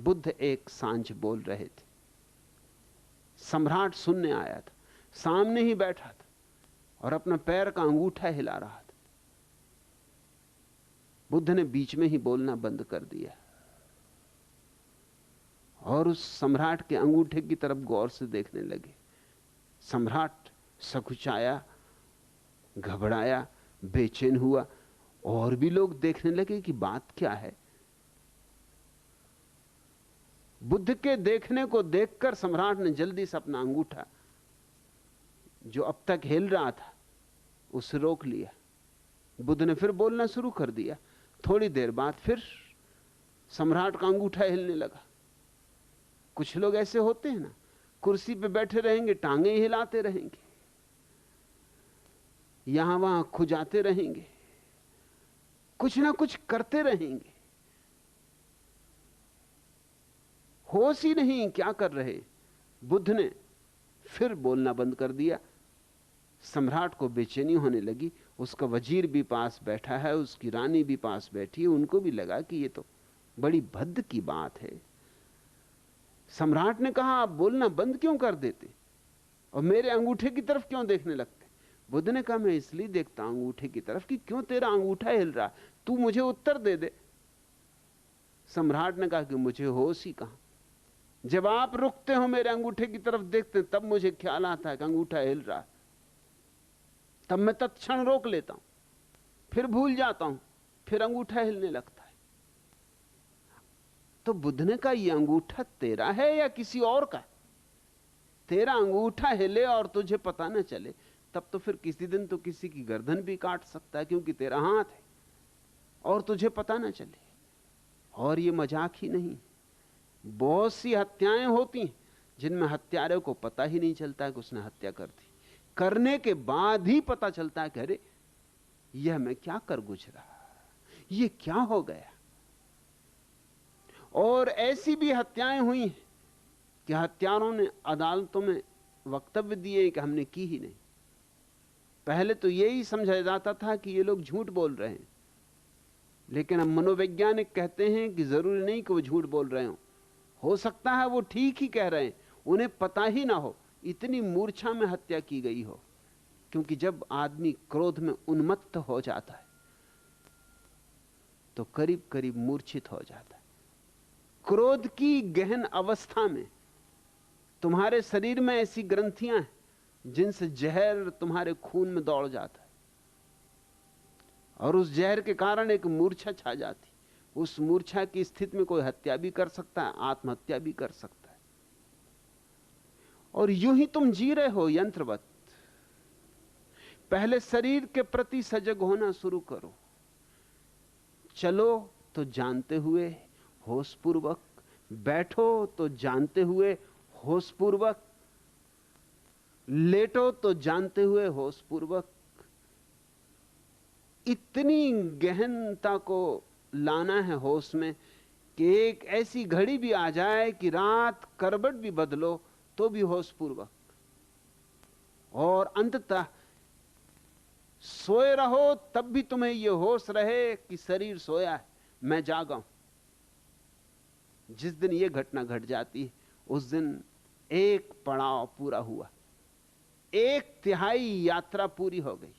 बुद्ध एक सांझ बोल रहे थे। सम्राट सुनने आया था, सामने ही बैठा था और अपना पैर का अंगूठा हिला रहा था। बुद्ध ने बीच में ही बोलना बंद कर दिया और उस सम्राट के अंगूठे की तरफ गौर से देखने लगे। सम्राट सकुचाया, घबराया, बेचैन हुआ, और भी लोग देखने लगे कि बात क्या है। बुद्ध के देखने को देखकर सम्राट ने जल्दी से अपना अंगूठा, जो अब तक हिल रहा था, उसे रोक लिया। बुद्ध ने फिर बोलना शुरू कर दिया। थोड़ी देर बाद फिर सम्राट का अंगूठा हिलने लगा। कुछ लोग ऐसे होते हैं ना, कुर्सी पे बैठे रहेंगे, टांगे हिलाते रहेंगे, यहां वहां खुजाते रहेंगे, कुछ ना कुछ करते रहेंगे, होश ही नहीं क्या कर रहे। बुद्ध ने फिर बोलना बंद कर दिया। सम्राट को बेचैनी होने लगी। उसका वजीर भी पास बैठा है, उसकी रानी भी पास बैठी है। उनको भी लगा कि ये तो बड़ी भद्द की बात है। सम्राट ने कहा, आप बोलना बंद क्यों कर देते और मेरे अंगूठे की तरफ क्यों देखने लगते? बुद्ध ने कहा, मैं इसलिए देखता हूं अंगूठे की तरफ कि क्यों तेरा अंगूठा हिल रहा, तू मुझे उत्तर दे दे। सम्राट ने कहा कि मुझे होश ही कहां, जब आप रुकते हो मेरे अंगूठे की तरफ देखते तब मुझे ख्याल आता है कि अंगूठा हिल रहा है, तब मैं तत्क्षण रोक लेता हूं, फिर भूल जाता हूं, फिर अंगूठा हिलने लगता है। तो बुद्ध ने कहा, यह अंगूठा तेरा है या किसी और का? तेरा अंगूठा हिले और तुझे पता न चले, तब तो फिर किसी दिन तो किसी की गर्दन भी काट सकता है, क्योंकि तेरा हाथ है और तुझे पता न चले। और यह मजाक ही नहीं, बहुत सी हत्याएं होती हैं जिनमें हत्यारे को पता ही नहीं चलता है कि उसने हत्या कर दी। करने के बाद ही पता चलता है कि अरे यह मैं क्या कर गुजरा, यह क्या हो गया। और ऐसी भी हत्याएं हुई हैं कि हत्यारों ने अदालतों में वक्तव्य दिए कि हमने की ही नहीं। पहले तो यही समझा जाता था कि ये लोग झूठ बोल रहे हैं, लेकिन अब मनोवैज्ञानिक कहते हैं कि जरूरी नहीं कि वो झूठ बोल रहे हो सकता है वो ठीक ही कह रहे हैं, उन्हें पता ही ना हो, इतनी मूर्छा में हत्या की गई हो। क्योंकि जब आदमी क्रोध में उन्मत्त हो जाता है तो करीब करीब मूर्छित हो जाता है। क्रोध की गहन अवस्था में तुम्हारे शरीर में ऐसी ग्रंथियां हैं जिनसे जहर तुम्हारे खून में दौड़ जाता है, और उस जहर के कारण एक मूर्छा छा जाती। उस मूर्छा की स्थिति में कोई हत्या भी कर सकता है, आत्महत्या भी कर सकता है। और यूं ही तुम जी रहे हो यंत्रवत। पहले शरीर के प्रति सजग होना शुरू करो। चलो तो जानते हुए होशपूर्वक, बैठो तो जानते हुए होशपूर्वक, लेटो तो जानते हुए होशपूर्वक। इतनी गहनता को लाना है होश में कि एक ऐसी घड़ी भी आ जाए कि रात करवट भी बदलो तो भी होशपूर्वक, और अंततः सोए रहो तब भी तुम्हें यह होश रहे कि शरीर सोया है, मैं जागा हूं। जिस दिन यह घटना घट जाती है उस दिन एक पड़ाव पूरा हुआ, 1/3 यात्रा पूरी हो गई।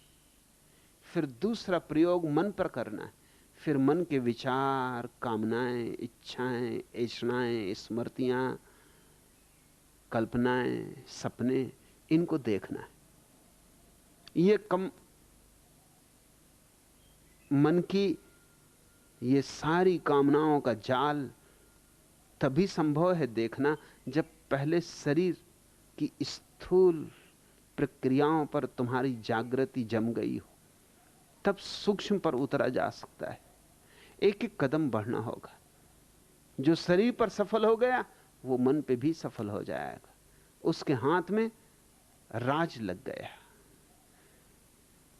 फिर दूसरा प्रयोग मन पर करना है। फिर मन के विचार, कामनाएं, इच्छाएं, ऐषणाएं, स्मृतियां, कल्पनाएं, सपने, इनको देखना है। ये मन की ये सारी कामनाओं का जाल तभी संभव है देखना जब पहले शरीर की स्थूल प्रक्रियाओं पर तुम्हारी जागृति जम गई हो, तब सूक्ष्म पर उतरा जा सकता है। एक एक कदम बढ़ना होगा। जो शरीर पर सफल हो गया वो मन पे भी सफल हो जाएगा। उसके हाथ में राज लग गया।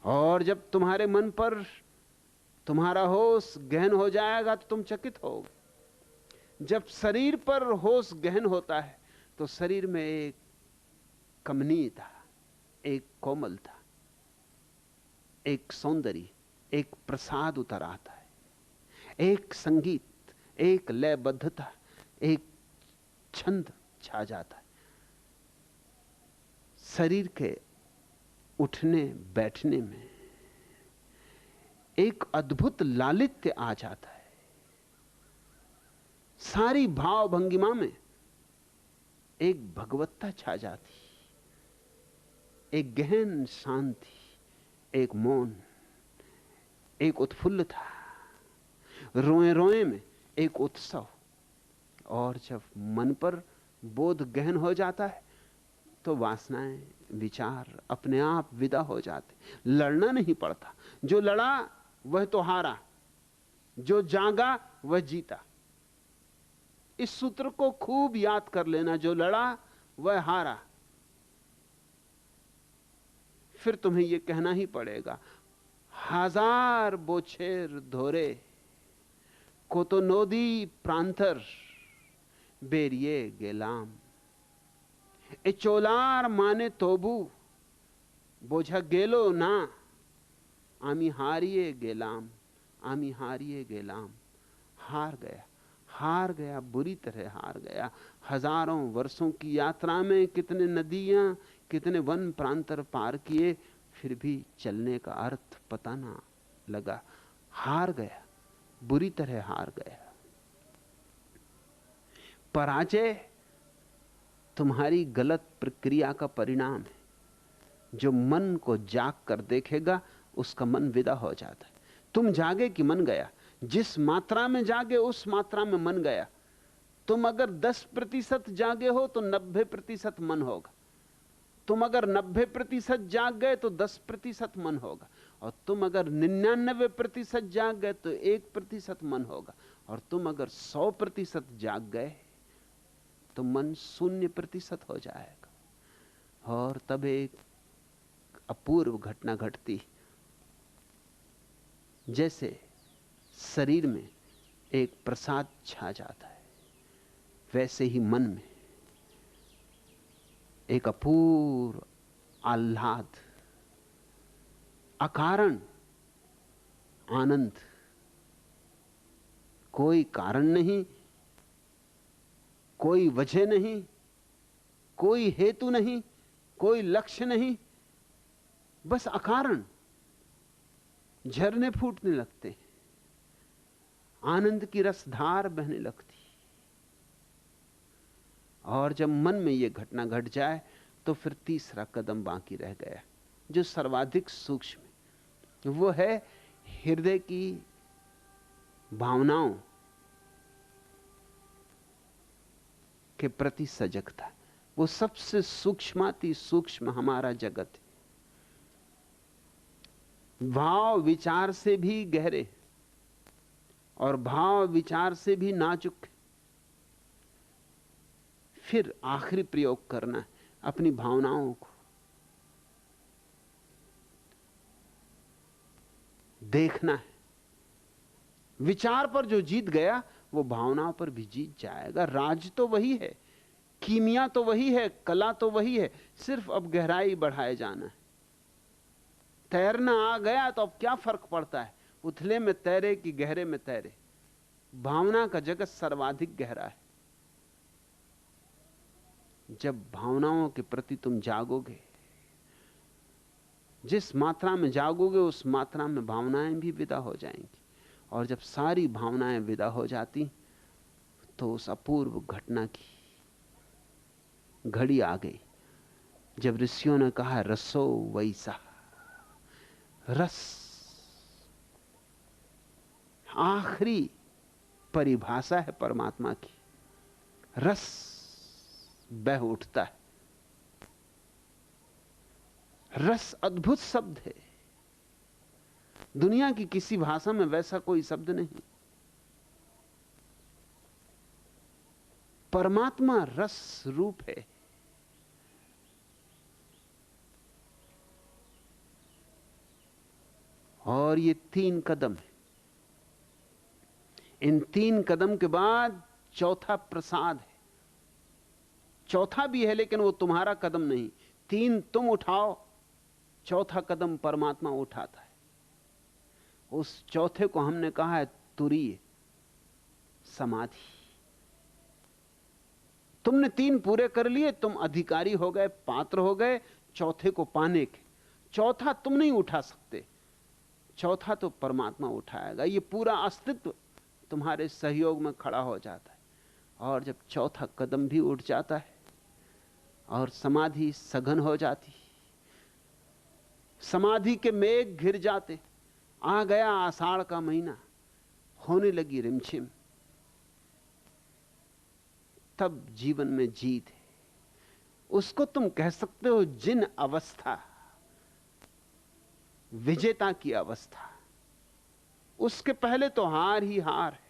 और जब तुम्हारे मन पर तुम्हारा होश गहन हो जाएगा तो तुम चकित होगे। जब शरीर पर होश गहन होता है तो शरीर में एक कमनीयता, एक कोमलता, एक सौंदर्य, एक प्रसाद उतर आता है, एक संगीत, एक लयबद्धता एक छंद छा जाता है, शरीर के उठने बैठने में एक अद्भुत लालित्य आ जाता है, सारी भाव भंगिमा में एक भगवत्ता छा जाती, एक गहन शांति, एक मौन, एक उत्फुल्लता, रोए रोए में एक उत्सव। और जब मन पर बोध गहन हो जाता है तो वासनाएं, विचार अपने आप विदा हो जाते, लड़ना नहीं पड़ता। जो लड़ा वह तो हारा, जो जागा वह जीता। इस सूत्र को खूब याद कर लेना, जो लड़ा वह हारा। फिर तुम्हें यह कहना ही पड़ेगा, हजार बोछेर धोरे को तो नोदी प्रांतर बेरिए गेलाम, ए चोलार माने तोबू बोझा गेलो ना, आमी हारिए गेलाम, आमी हारिए गेलाम। हार गया, हार गया, बुरी तरह हार गया। हजारों वर्षों की यात्रा में कितने नदियां, कितने वन प्रांतर पार किए, फिर भी चलने का अर्थ पता ना लगा। हार गया, बुरी तरह हार गया। पराजय तुम्हारी गलत प्रक्रिया का परिणाम है। जो मन को जाग कर देखेगा उसका मन विदा हो जाता है। तुम जागे कि मन गया? जिस मात्रा में जागे उस मात्रा में मन गया। तुम अगर 10% जागे हो तो 90% मन होगा। तुम अगर 90% जाग गए तो 10% मन होगा। और तुम अगर 99% जाग गए तो 1% मन होगा। और तुम अगर 100% जाग गए तो मन 0% हो जाएगा। और तब एक अपूर्व घटना घटती, जैसे शरीर में एक प्रसाद छा जाता है, वैसे ही मन में एक अपूर्व आह्लाद, अकारण आनंद। कोई कारण नहीं, कोई वजह नहीं, कोई हेतु नहीं, कोई लक्ष्य नहीं, बस अकारण झरने फूटने लगते, आनंद की रसधार बहने लगती। और जब मन में यह घटना घट जाए तो फिर तीसरा कदम बाकी रह गया, जो सर्वाधिक सूक्ष्म है। वो है हृदय की भावनाओं के प्रति सजगता। वो सबसे सूक्ष्माति सूक्ष्म हमारा जगत है। भाव विचार से भी गहरे और भाव विचार से भी नाजुक। फिर आखिरी प्रयोग करना है, अपनी भावनाओं को देखना है। विचार पर जो जीत गया वो भावनाओं पर भी जीत जाएगा। राज तो वही है, कीमिया तो वही है, कला तो वही है, सिर्फ अब गहराई बढ़ाए जाना है। तैरना आ गया तो अब क्या फर्क पड़ता है, उथले में तैरे कि गहरे में तैरे। भावना का जगत सर्वाधिक गहरा है। जब भावनाओं के प्रति तुम जागोगे, जिस मात्रा में जागोगे उस मात्रा में भावनाएं भी विदा हो जाएंगी। और जब सारी भावनाएं विदा हो जाती तो उस अपूर्व घटना की घड़ी आ गई, जब ऋषियों ने कहा रसो वैसा। रस आखिरी परिभाषा है परमात्मा की। रस बह उठता है। रस अद्भुत शब्द है, दुनिया की किसी भाषा में वैसा कोई शब्द नहीं। परमात्मा रस रूप है। और ये 3 कदम है। इन 3 कदम के बाद चौथा प्रसाद है। चौथा भी है लेकिन वो तुम्हारा कदम नहीं। 3 तुम उठाओ, चौथा कदम परमात्मा उठाता है। उस चौथे को हमने कहा है तुरीय समाधि। तुमने 3 पूरे कर लिए, तुम अधिकारी हो गए, पात्र हो गए चौथे को पाने के। चौथा तुम नहीं उठा सकते, चौथा तो परमात्मा उठाएगा। ये पूरा अस्तित्व तुम्हारे सहयोग में खड़ा हो जाता है। और जब चौथा कदम भी उठ जाता है और समाधि सघन हो जाती, समाधि के मेघ घिर जाते, आ गया आषाढ़ का महीना, होने लगी रिमझिम, तब जीवन में जीत है। उसको तुम कह सकते हो जिन अवस्था, विजेता की अवस्था। उसके पहले तो हार ही हार है।